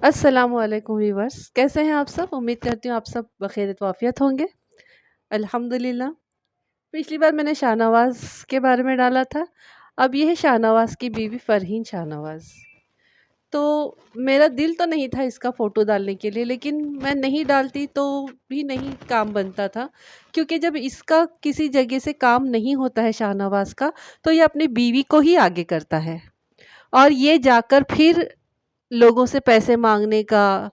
अस्सलामुअलैकुम वीवर्स, कैसे हैं आप सब? उम्मीद करती हूँ आप सब बखैर वाफियत होंगे। अल्हम्दुलिल्लाह। पिछली बार मैंने शाहनवाज़ के बारे में डाला था। अब ये है शाहनवाज़ की बीवी फ़रहीन शाहनवाज़। तो मेरा दिल तो नहीं था इसका फ़ोटो डालने के लिए, लेकिन मैं नहीं डालती तो भी नहीं काम बनता था, क्योंकि जब इसका किसी जगह से काम नहीं होता है शाहनवाज़ का, तो ये अपनी बीवी को ही आगे करता है और ये जाकर फिर लोगों से पैसे माँगने का,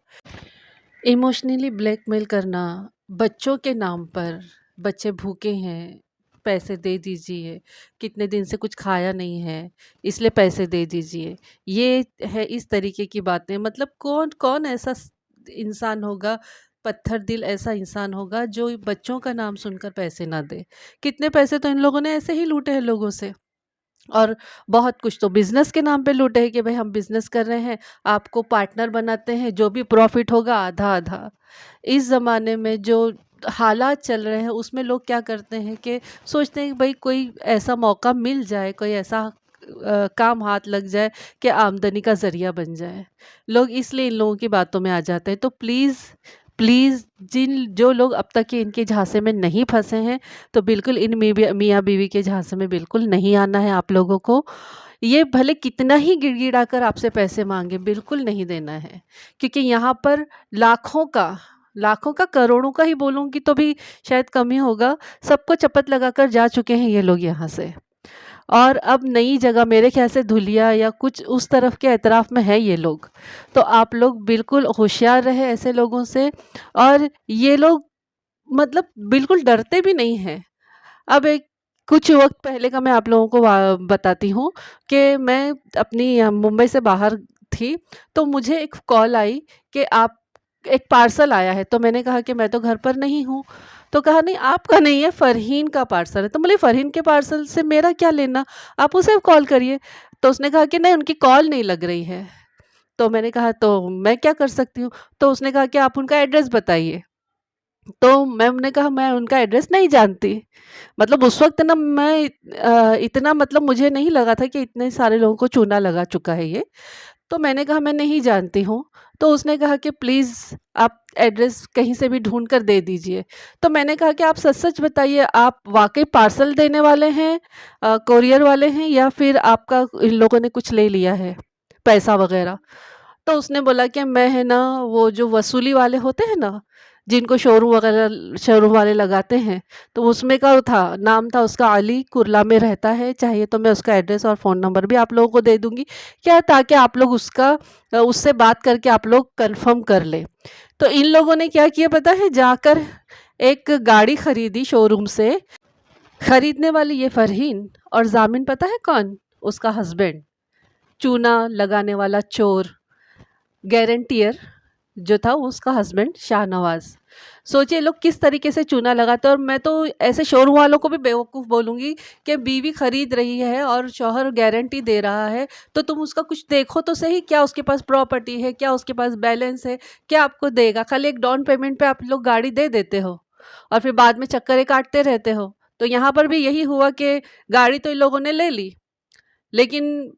इमोशनली ब्लैकमेल करना, बच्चों के नाम पर, बच्चे भूखे हैं, पैसे दे दीजिए, कितने दिन से कुछ खाया नहीं है, इसलिए पैसे दे दीजिए। ये है इस तरीके की बातें। मतलब कौन कौन ऐसा इंसान होगा, पत्थर दिल ऐसा इंसान होगा जो बच्चों का नाम सुनकर पैसे ना दे। कितने पैसे तो इन लोगों ने ऐसे ही लूटे हैं लोगों से। और बहुत कुछ तो बिज़नेस के नाम पे लूटे हैं कि भाई हम बिज़नेस कर रहे हैं, आपको पार्टनर बनाते हैं, जो भी प्रॉफिट होगा आधा आधा। इस ज़माने में जो हालात चल रहे हैं उसमें लोग क्या करते हैं कि सोचते हैं कि भाई कोई ऐसा मौका मिल जाए, कोई ऐसा काम हाथ लग जाए कि आमदनी का ज़रिया बन जाए। लोग इसलिए इन लोगों की बातों में आ जाते हैं। तो प्लीज़ प्लीज़, जिन जो लोग अब तक के इनके झांसे में नहीं फंसे हैं, तो बिल्कुल इन मियाँ बीवी के झांसे में बिल्कुल नहीं आना है आप लोगों को। ये भले कितना ही गिड़गिड़ा कर आपसे पैसे मांगे, बिल्कुल नहीं देना है, क्योंकि यहाँ पर लाखों का करोड़ों का ही बोलूँगी तो भी शायद कम ही होगा, सबको चपत लगाकर जा चुके हैं ये लोग यहाँ से। और अब नई जगह मेरे ख्याल से धुलिया या कुछ उस तरफ के एतराफ़ में है ये लोग। तो आप लोग बिल्कुल होशियार रहे ऐसे लोगों से। और ये लोग मतलब बिल्कुल डरते भी नहीं हैं। अब एक कुछ वक़्त पहले का मैं आप लोगों को बताती हूँ कि मैं अपनी मुंबई से बाहर थी, तो मुझे एक कॉल आई कि आप एक पार्सल आया है। तो मैंने कहा कि मैं तो घर पर नहीं हूँ। तो कहा नहीं आपका नहीं है, फ़रहीन का पार्सल है। तो बोले फ़रहीन के पार्सल से मेरा क्या लेना? आप उसे कॉल करिए। तो उसने कहा कि नहीं उनकी कॉल नहीं लग रही है। तो मैंने कहा तो मैं क्या कर सकती हूँ? तो उसने कहा कि आप उनका एड्रेस बताइए। तो मैंने कहा मैं उनका एड्रेस नहीं जानती। मतलब उस वक़्त ना मैं इतना मतलब मुझे नहीं लगा था कि इतने सारे लोगों को चूना लगा चुका है ये। तो मैंने कहा मैं नहीं जानती हूँ। तो उसने कहा कि प्लीज़ आप एड्रेस कहीं से भी ढूँढ कर दे दीजिए। तो मैंने कहा कि आप सच-सच बताइए, आप वाक़ई पार्सल देने वाले हैं, कोरियर वाले हैं, या फिर आपका इन लोगों ने कुछ ले लिया है, पैसा वग़ैरह? तो उसने बोला कि मैं है ना वो जो वसूली वाले होते हैं ना, जिनको शोरूम वाले लगाते हैं, तो उसमें का था, नाम था उसका अली, कुर्ला में रहता है। चाहिए तो मैं उसका एड्रेस और फ़ोन नंबर भी आप लोगों को दे दूँगी, क्या ताकि आप लोग उससे बात करके आप लोग कन्फर्म कर लें। तो इन लोगों ने क्या किया पता है? जाकर एक गाड़ी खरीदी शोरूम से। खरीदने वाली ये फ़रहीन, और ज़ामिन पता है कौन? उसका हस्बैंड, चूना लगाने वाला चोर, गारंटियर जो था उसका हस्बैंड शाहनवाज़। सोचिए लोग किस तरीके से चूना लगाते हैं। और मैं तो ऐसे शोरूम वालों को भी बेवकूफ़ बोलूँगी कि बीवी खरीद रही है और शौहर गारंटी दे रहा है, तो तुम उसका कुछ देखो तो सही, क्या उसके पास प्रॉपर्टी है, क्या उसके पास बैलेंस है, क्या आपको देगा? खाली एक डाउन पेमेंट पे आप लोग गाड़ी दे देते हो और फिर बाद में चक्करें काटते रहते हो। तो यहाँ पर भी यही हुआ कि गाड़ी तो इन लोगों ने ले ली, लेकिन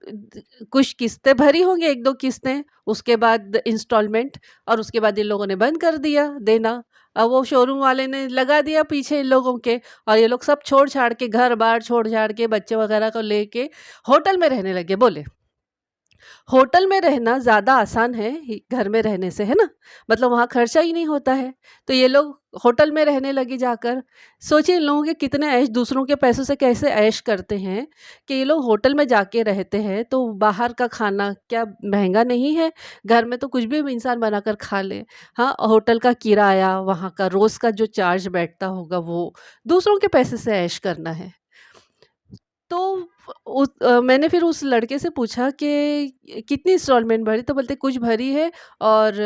कुछ किस्तें भरी होंगी, 1-2 किस्तें, उसके बाद इंस्टॉलमेंट, और उसके बाद इन लोगों ने बंद कर दिया देना। अब वो शोरूम वाले ने लगा दिया पीछे इन लोगों के, और ये लोग सब छोड़-छाड़ के, घर-बार छोड़-छाड़ के, बच्चे वगैरह को लेके होटल में रहने लगे। बोले होटल में रहना ज़्यादा आसान है घर में रहने से, है ना? मतलब वहाँ खर्चा ही नहीं होता है। तो ये लोग होटल में रहने लगे जाकर। सोचिए इन लोगों के कितने ऐश, दूसरों के पैसों से कैसे ऐश करते हैं कि ये लोग होटल में जाके रहते हैं। तो बाहर का खाना क्या महंगा नहीं है? घर में तो कुछ भी इंसान बनाकर खा ले। हाँ, होटल का किराया, वहाँ का रोज़ का जो चार्ज बैठता होगा वो, दूसरों के पैसे से ऐश करना है। तो मैंने फिर उस लड़के से पूछा कि कितनी इंस्टॉलमेंट भरी? तो बोलते कुछ भरी है, और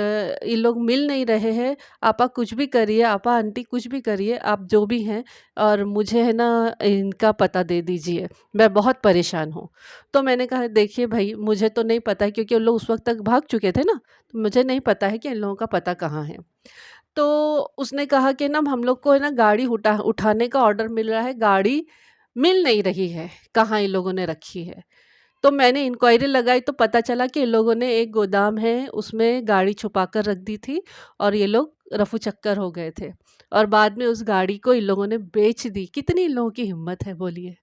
ये लोग मिल नहीं रहे हैं। आपा कुछ भी करिए, आपा आंटी कुछ भी करिए, आप जो भी हैं, और मुझे है ना इनका पता दे दीजिए, मैं बहुत परेशान हूँ। तो मैंने कहा देखिए भाई, मुझे तो नहीं पता है, क्योंकि उन लोग उस वक़्त तक भाग चुके थे ना, तो मुझे नहीं पता है कि इन लोगों का पता कहाँ है। तो उसने कहा कि ना हम लोग को है ना गाड़ी उठाने का ऑर्डर मिल रहा है, गाड़ी मिल नहीं रही है, कहाँ इन लोगों ने रखी है। तो मैंने इंक्वायरी लगाई तो पता चला कि इन लोगों ने एक गोदाम है उसमें गाड़ी छुपा कर रख दी थी और ये लोग रफू चक्कर हो गए थे और बाद में उस गाड़ी को इन लोगों ने बेच दी। कितनी इन लोगों की हिम्मत है बोलिए।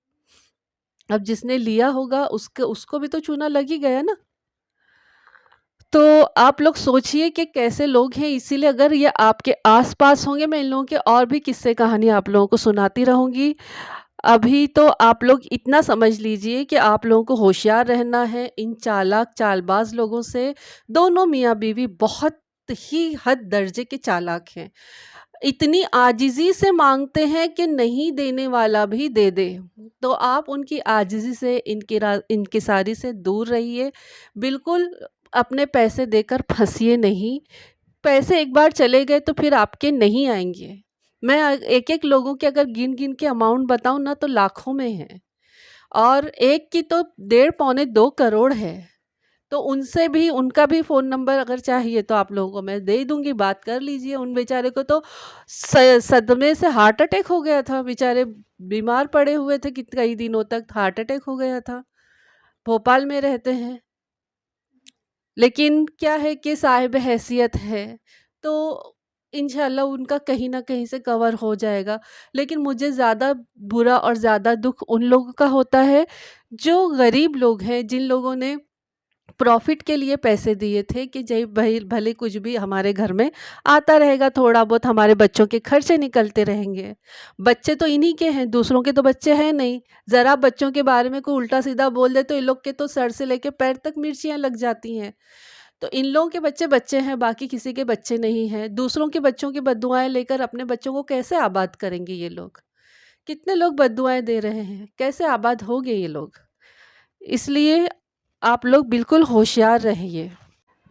अब जिसने लिया होगा उसके उसको भी तो चूना लग ही गया ना। तो आप लोग सोचिए कि कैसे लोग हैं, इसीलिए अगर ये आपके आस-पास होंगे मैं इन लोगों के और भी किस्से कहानी आप लोगों को सुनाती रहूँगी। अभी तो आप लोग इतना समझ लीजिए कि आप लोगों को होशियार रहना है इन चालाक चालबाज़ लोगों से। दोनों मियाँ-बीवी बहुत ही हद दर्जे के चालाक हैं। इतनी आजिज़ी से माँगते हैं कि नहीं देने वाला भी दे दे। तो आप उनकी आजिज़ी से, इंकिसारी से दूर रहिए। बिल्कुल अपने पैसे देकर फँसिए नहीं। पैसे एक बार चले गए तो फिर आपके नहीं आएँगे। मैं एक-एक लोगों के अगर गिन-गिन के अमाउंट बताऊँ ना तो लाखों में है और एक की तो डेढ़ पौने 2 करोड़ है। तो उनसे भी, उनका भी फ़ोन नंबर अगर चाहिए तो आप लोगों को मैं दे दूँगी, बात कर लीजिए। उन बेचारे को तो सदमे से हार्ट अटैक हो गया था, बेचारे बीमार पड़े हुए थे कई दिनों तक, हार्ट अटैक हो गया था। भोपाल में रहते हैं। लेकिन क्या है कि साहिब हैसियत है, तो इंशाल्लाह उनका कहीं न कहीं से कवर हो जाएगा। लेकिन मुझे ज़्यादा बुरा और ज़्यादा दुःख उन लोगों का होता है, जो गरीब लोग हैं, जिन लोगों ने प्रॉफ़िट के लिए पैसे दिए थे कि जय भई भले कुछ भी हमारे घर में आता रहेगा, थोड़ा बहुत हमारे बच्चों के खर्चे निकलते रहेंगे। बच्चे तो इन्हीं के हैं, दूसरों के तो बच्चे हैं नहीं। ज़रा बच्चों के बारे में कोई उल्टा-सीधा बोल दे तो इन लोग के तो सर से लेके पैर तक मिर्चियाँ लग जाती हैं। तो इन लोगों के बच्चे बच्चे हैं, बाकी किसी के बच्चे नहीं हैं। दूसरों के बच्चों की बददुआएँ लेकर अपने बच्चों को कैसे आबाद करेंगे ये लोग? कितने लोग बददुआएँ दे रहे हैं, कैसे आबाद होंगे ये लोग? इसलिए आप लोग बिल्कुल होशियार रहिए।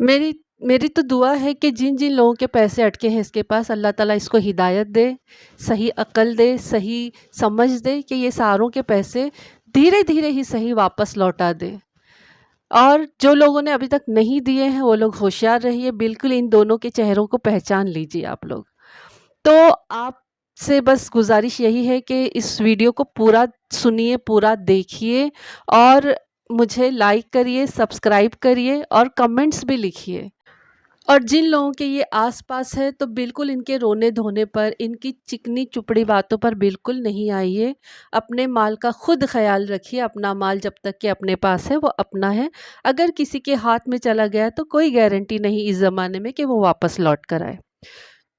मेरी मेरी तो दुआ है कि जिन-जिन लोगों के पैसे अटके हैं इसके पास, अल्लाह ताला इसको हिदायत दे, सही अक्ल दे, सही समझ दे कि ये सारों के पैसे धीरे-धीरे ही सही वापस लौटा दे। और जो लोगों ने अभी तक नहीं दिए हैं वो लोग होशियार रहिए, बिल्कुल इन दोनों के चेहरों को पहचान लीजिए आप लोग। तो आपसे बस गुज़ारिश यही है कि इस वीडियो को पूरा सुनिए, पूरा देखिए और मुझे लाइक करिए, सब्सक्राइब करिए और कमेंट्स भी लिखिए। और जिन लोगों के ये आस-पास है तो बिल्कुल इनके रोने-धोने पर, इनकी चिकनी-चुपड़ी बातों पर बिल्कुल नहीं आइए। अपने माल का खुद ख़्याल रखिए, अपना माल जब तक कि अपने पास है वो अपना है। अगर किसी के हाथ में चला गया तो कोई गारंटी नहीं इस ज़माने में कि वो वापस लौट कर आए।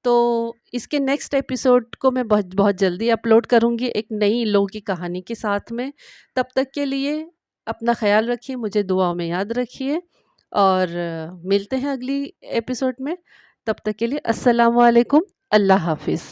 तो इसके नेक्स्ट एपिसोड को मैं बहुत बहुत जल्दी अपलोड करूँगी एक नई इन लोगों की कहानी के साथ में। तब तक के लिए अपना ख़्याल रखिए, मुझे दुआओं में याद रखिए और मिलते हैं अगली एपिसोड में। तब तक के लिए अस्सलामु अलैकुम, अल्लाह हाफ़िज़।